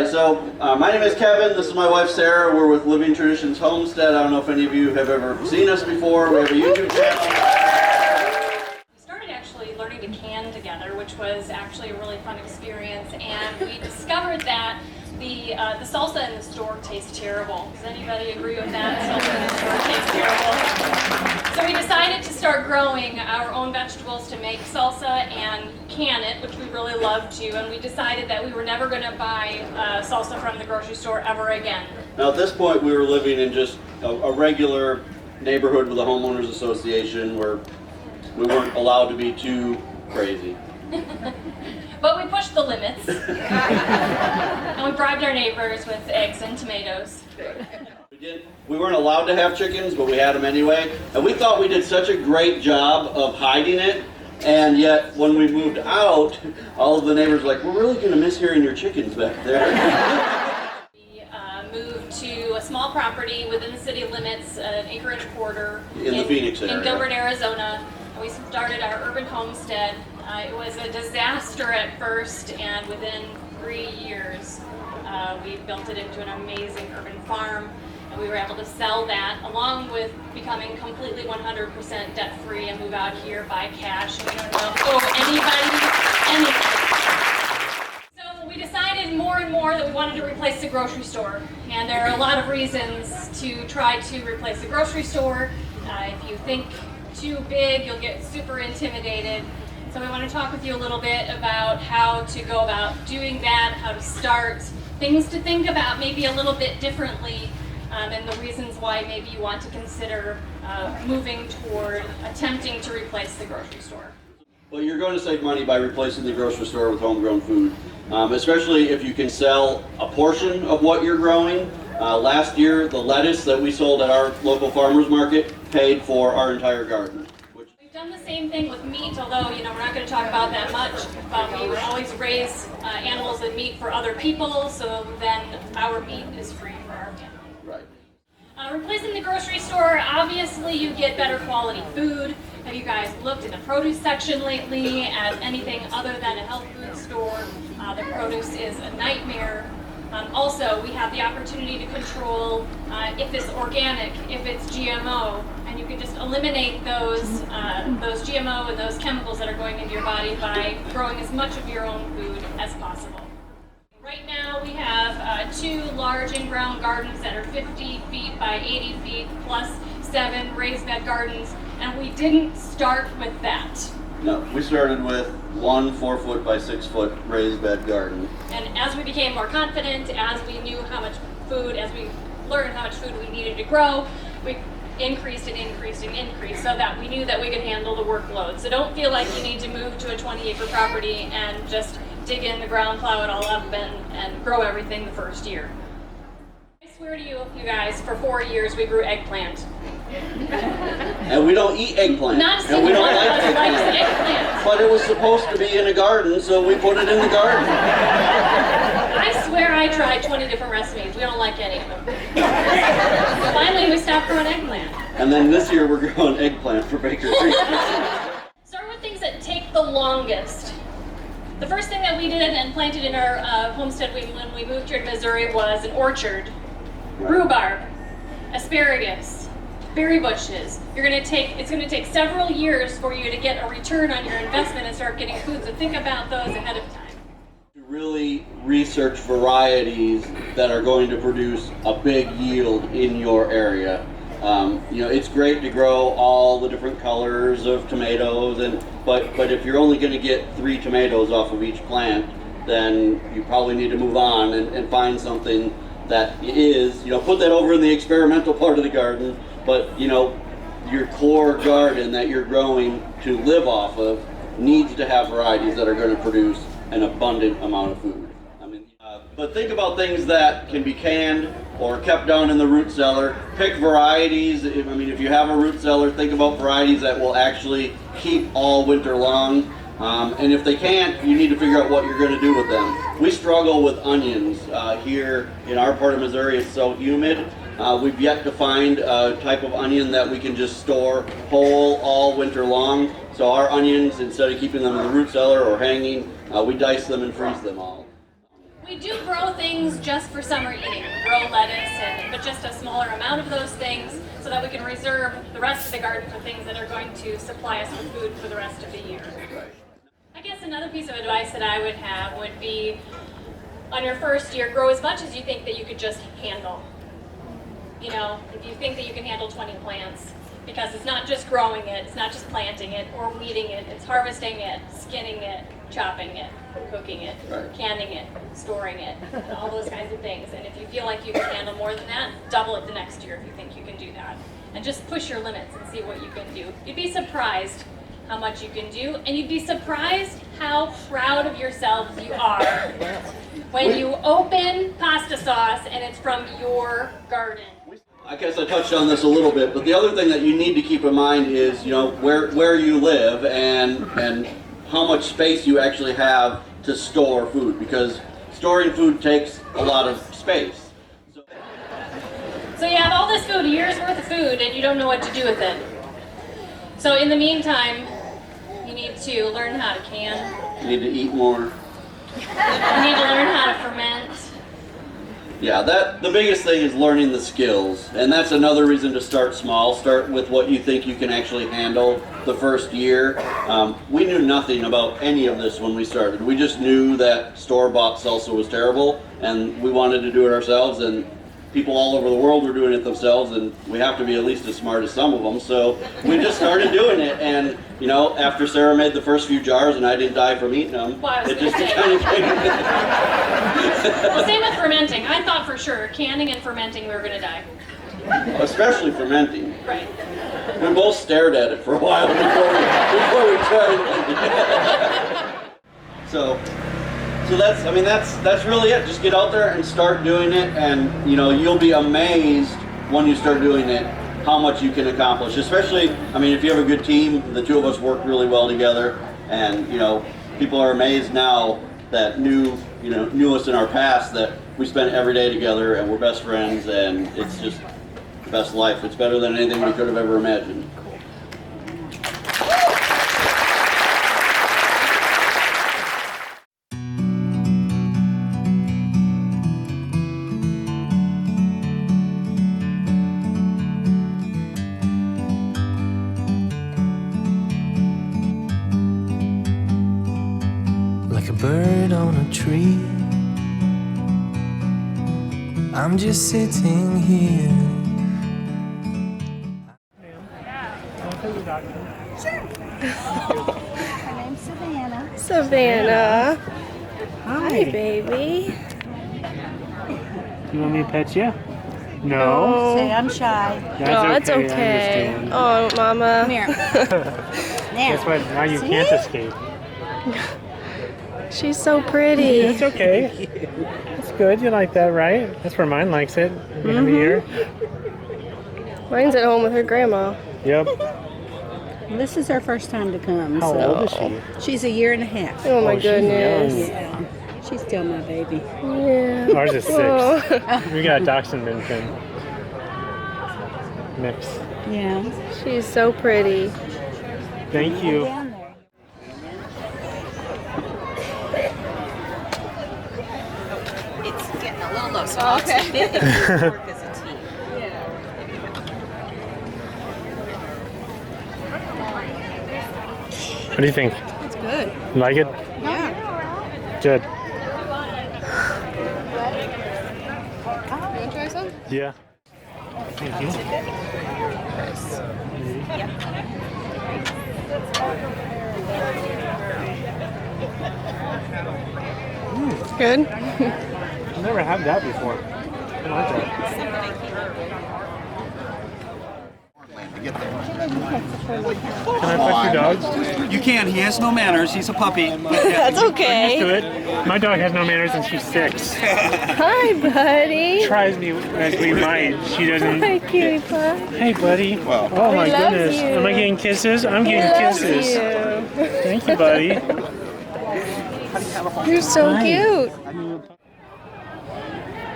right, so my name is Kevin. This is my wife Sarah. We're with Living Traditions Homestead. I don't know if any of you have ever seen us before. We have a YouTube channel. We started actually learning to can together, which was actually a really fun experience, and we discovered that the salsa in the store tastes terrible. Does anybody agree with that? Salsa in the store tastes terrible. So we decided to start growing our own vegetables to make salsa and can it, which we really love to, and we decided that we were never going to buy salsa from the grocery store ever again. Now at this point we were living in just a regular neighborhood with a homeowners association where we weren't allowed to be too crazy. But we pushed the limits, and we bribed our neighbors with eggs and tomatoes. We weren't allowed to have chickens, but we had them anyway, and we thought we did such a great job of hiding it, and yet when we moved out, all of the neighbors were like, we're really going to miss hearing your chickens back there. We moved to a small property within the city limits, an acre and a quarter, in the Phoenix area. In Gilbert, Arizona. We started our urban homestead. It was a disaster at first, and within 3 years we built it into an amazing urban farm, and we were able to sell that along with becoming completely 100% debt-free and move out here, buy cash, and we don't owe anybody anything. So we decided more and more that we wanted to replace the grocery store, and there are a lot of reasons to try to replace the grocery store. If you think too big, you'll get super intimidated. So we want to talk with you a little bit about how to go about doing that, how to start, things to think about maybe a little bit differently, and the reasons why maybe you want to consider moving toward attempting to replace the grocery store. Well, you're going to save money by replacing the grocery store with homegrown food, especially if you can sell a portion of what you're growing. Last year, the lettuce that we sold at our local farmers market paid for our entire garden. We've done the same thing with meat, although we're not going to talk about that much. We would always raise animals and meat for other people, so then our meat is free for our family. Right. Replacing the grocery store, obviously you get better quality food. Have you guys looked in the produce section lately at anything other than a health food store? The produce is a nightmare. Also, we have the opportunity to control if it's organic, if it's GMO, and you can just eliminate those GMO and those chemicals that are going into your body by growing as much of your own food as possible. Right now, we have 2 large in-ground gardens that are 50 feet by 80 feet, plus 7 raised bed gardens, and we didn't start with that. No, we started with 1 4-foot by 6-foot raised bed garden. And as we became more confident, as we knew how much food, as we learned how much food we needed to grow, we increased and increased and increased so that we knew that we could handle the workload. So don't feel like you need to move to a 20-acre property and just dig in the ground, plow it all up, and grow everything the first year. I swear to you guys, for 4 years we grew eggplant. And we don't eat eggplant. Not a single one of us likes eggplant. But it was supposed to be in a garden, so we put it in the garden. I swear I tried 20 different recipes. We don't like any of them. Finally, we stopped growing eggplant. And then this year we're growing eggplant for Baker Creek. Start with things that take the longest. The first thing that we did and planted in our homestead when we moved here to Missouri was an orchard. Rhubarb, asparagus, berry bushes. It's going to take several years for you to get a return on your investment and start getting food, so think about those ahead of time. To really research varieties that are going to produce a big yield in your area. It's great to grow all the different colors of tomatoes, but if you're only going to get 3 tomatoes off of each plant, then you probably need to move on and find something that is, put that over in the experimental part of the garden, but your core garden that you're growing to live off of needs to have varieties that are going to produce an abundant amount of food. But think about things that can be canned or kept down in the root cellar. Pick varieties. If you have a root cellar, think about varieties that will actually keep all winter long. And if they can't, you need to figure out what you're going to do with them. We struggle with onions here in our part of Missouri. It's so humid. We've yet to find a type of onion that we can just store whole all winter long. So our onions, instead of keeping them in the root cellar or hanging, we dice them and freeze them all. We do grow things just for summer eating. We grow lettuce, but just a smaller amount of those things so that we can reserve the rest of the garden for things that are going to supply us with food for the rest of the year. I guess another piece of advice that I would have would be, on your first year, grow as much as you think that you could just handle. You know, if you think that you can handle 20 plants, because it's not just growing it, it's not just planting it or weeding it, it's harvesting it, skinning it, chopping it, cooking it, canning it, storing it, all those kinds of things. And if you feel like you can handle more than that, double it the next year if you think you can do that. And just push your limits and see what you can do. You'd be surprised how much you can do, and you'd be surprised how proud of yourselves you are when you open pasta sauce and it's from your garden. I guess I touched on this a little bit, but the other thing that you need to keep in mind is, you know, where you live and how much space you actually have to store food, because storing food takes a lot of space. So you have all this food, a year's worth of food, and you don't know what to do with it. So in the meantime, you need to learn how to can. You need to eat more. You need to learn how to ferment. Yeah, the biggest thing is learning the skills, and that's another reason to start small. Start with what you think you can actually handle the first year. We knew nothing about any of this when we started. We just knew that store-bought salsa was terrible, and we wanted to do it ourselves, and people all over the world were doing it themselves, and we have to be at least as smart as some of them, so we just started doing it. And you know, after Sarah made the first few jars and I didn't die from eating them, it just kind of came. Well, same with fermenting. I thought for sure canning and fermenting we were going to die. Especially fermenting. Right. We both stared at it for a while before we tried it. So that's really it. Just get out there and start doing it, and you know, you'll be amazed when you start doing it how much you can accomplish. Especially, I mean, if you have a good team, the two of us work really well together, and you know, people are amazed now that knew us in our past, that we spend every day together and we're best friends, and it's just the best life. It's better than anything we could have ever imagined. Like a bird on a tree, I'm just sitting here. My name's Savannah. Savannah. Hi, baby. You want me to pet you? No. Say I'm shy. That's It's okay. I understand. Oh, Mama. Come here. Guess what? Now you can't escape. She's so pretty. It's okay. It's good. You like that, right? That's where mine likes it. Every year. Mine's at home with her grandma. Yep. This is her first time to come. How so old is she? She's a year and a half. Oh my she's goodness. young. Yeah. She's still my baby. Yeah. Ours is 6. Oh. We got a dachshund infant mix. Yeah. She's so pretty. Thank you. Down there. It's getting a little low, so I'll take it and work as a team. What do you think? It's good. You like it? Yeah. Good. You want to try some? Yeah. Thank you. Good? I've never had that before. I like that. Can I pet your dog? You can. He has no manners. He's a puppy. That's okay. Do it. My dog has no manners and she's 6. Hi, buddy. Tries me as we might. She doesn't. Hi, cutie pie. Hey, buddy. Well, Oh my He loves goodness. you. Am I getting kisses? I'm He getting loves kisses. you. Thank you, buddy. You're so Hi. cute.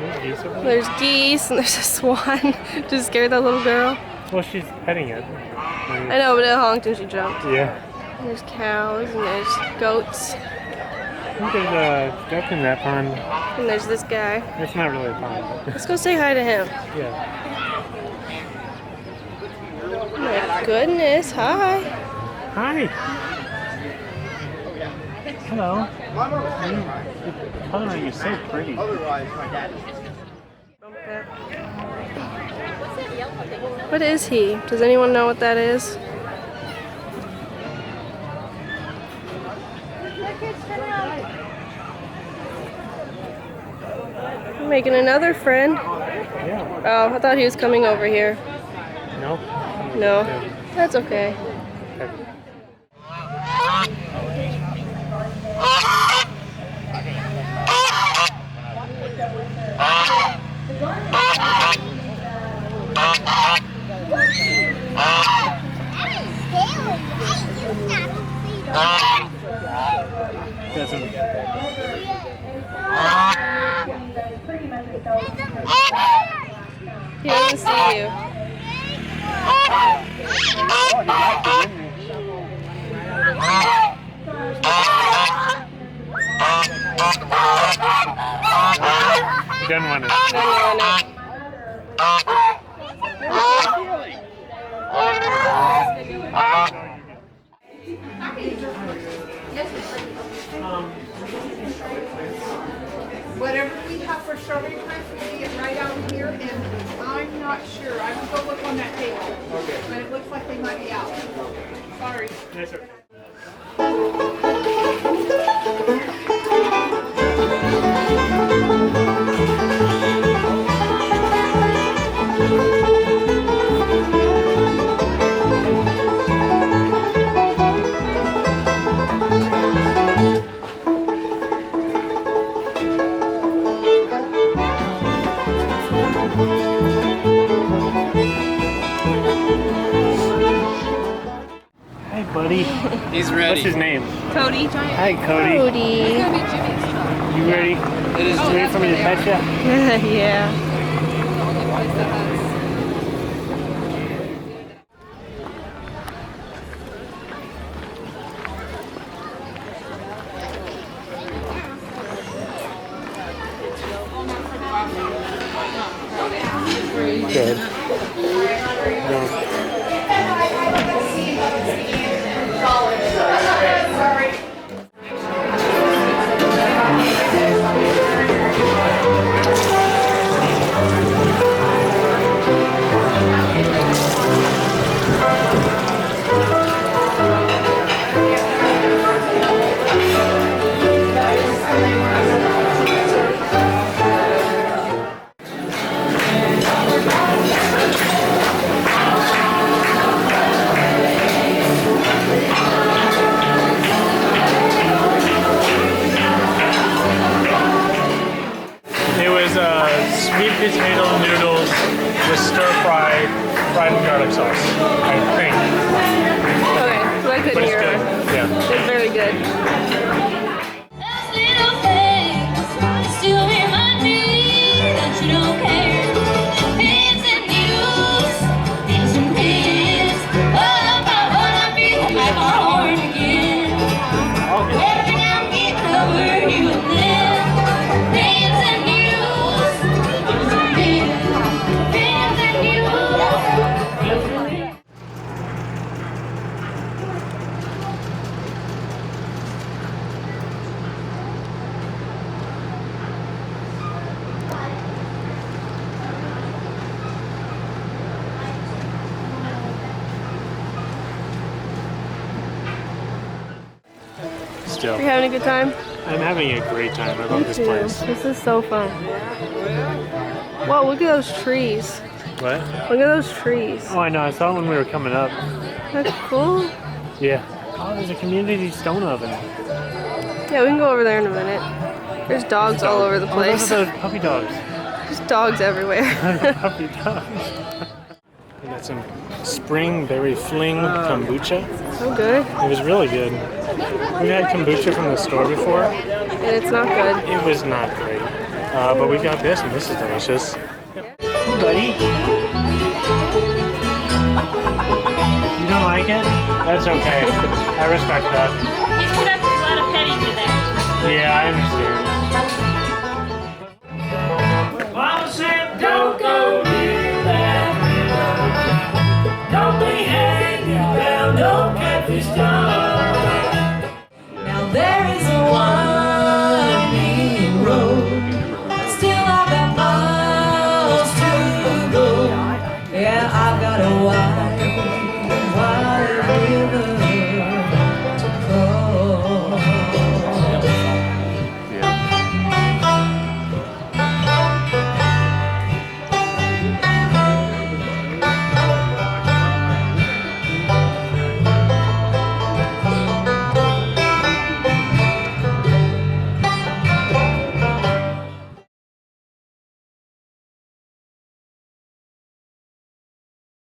There's geese over there. There's geese and there's a swan. Just scared that little girl. Well, she's petting it. I know, but it honked and she jumped. Yeah. There's cows and there's goats. think there's a duck in that pond. And there's this guy. It's not really a pond. Let's go say hi to him. Yeah. Oh my goodness, hi. Hi. Hello. The coloring is so pretty. What is he? Does anyone know what that is? I'm making another friend. Yeah. Oh, I thought he was coming over here. No? No, that's okay. He doesn't see you. He doesn't want it. Doesn't want it. Whatever we have for strawberry plants, we can get right out here, and I'm not sure. I can go look on that table, but it looks like they might be out. Sorry. That's okay. Hey, buddy. He's ready. What's his name? Cody. Hi, Cody. Cody. You ready? It is You ready for me to pet you? Yeah. Good. No. Sweet potato noodles with stir-fried and garlic sauce, I think. Okay, so I couldn't But it's hear good. her. Yeah. It's very good. Those little things still remind me that you don't care. Pins and news, pins and pins. Oh, about what I feel like my heart again. Every now and again, cover you in them. Pins and news, pins and pins. Pins and news. Still. You having a good time? I'm having a great time. I love this place. This is so fun. Whoa, look at those trees. What? Look at those trees. Oh, I know. I saw it when we were coming up. That's cool. Yeah. Oh, there's a community stone oven. Yeah, we can go over there in a minute. There's dogs all over the Oh, place. those are those puppy dogs. There's dogs everywhere. Puppy dogs. We got some spring berry fling kombucha. So good. It was really good. We've had kombucha from the store before. And it's not good. It was not great. But we got this, and this is delicious. Hey, buddy. You don't like it? That's okay. I respect that. You put up a lot of petting today. Yeah, I understand.